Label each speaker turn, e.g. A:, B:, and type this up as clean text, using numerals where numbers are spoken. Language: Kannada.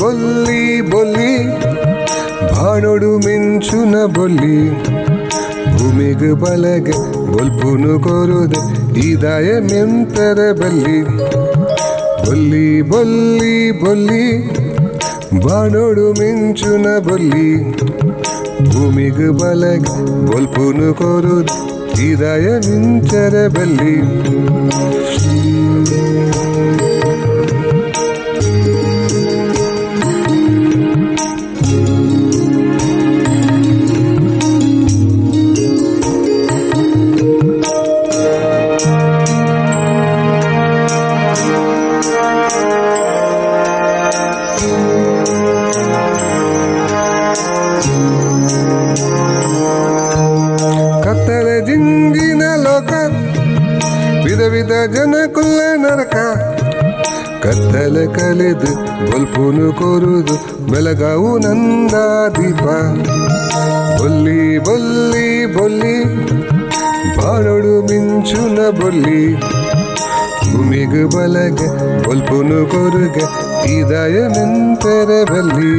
A: ಬೊಲ್ಲಿ ಬೊಲ್ಲಿ ಬಾಣೋಡು ಮಿಂಚುನ ಬೊಲ್ಲಿ ಭೂಮಿಗೆ ಬಲಗೆ ಬೊಲ್ಪುನು ಕೋರುದೆ ಇದಾಯ ಮೆಂತರ ಬಲ್ಲಿ ಬೊಲ್ಲಿ ಬೊಲ್ಲಿ ಬೊಲ್ಲಿ ಬಾಣೋಡು ಮಿಂಚುನ ಬೊಲ್ಲಿ ಭೂಮಿಗೆ ಬಲಗೆ ಬೊಲ್ಪುನು ಕೋರುದೆ ಇದಾಯ ಮಿಂಚರ ಬಲ್ಲಿ ಕತ್ತಲ ಜಿಂಜಿನ ಲೋಕ ವಿಧ ವಿಧ ಜನ ಕುಲ್ಲ ನರಕ ಕತ್ತಲ ಕಲೆದು ಬೊಲ್ಪುನು ಕೋರುದು ಬೆಳಗಾವು ನಂದ ದೀಪ ಬೊಲ್ಲಿ ಬೊಲ್ಲಿ ಬೊಲ್ಲಿ ಬಾಳೋಡು ಮಿಂಚುನ ಬೊಲ್ಲಿ ಭೂಮಿಗೆ ಬಲಗೆ ಬೊಲ್ಪುನು ಕೋರುಗೆ ಇದಾಯ ಮೆಂತರ ಬಲ್ಲಿ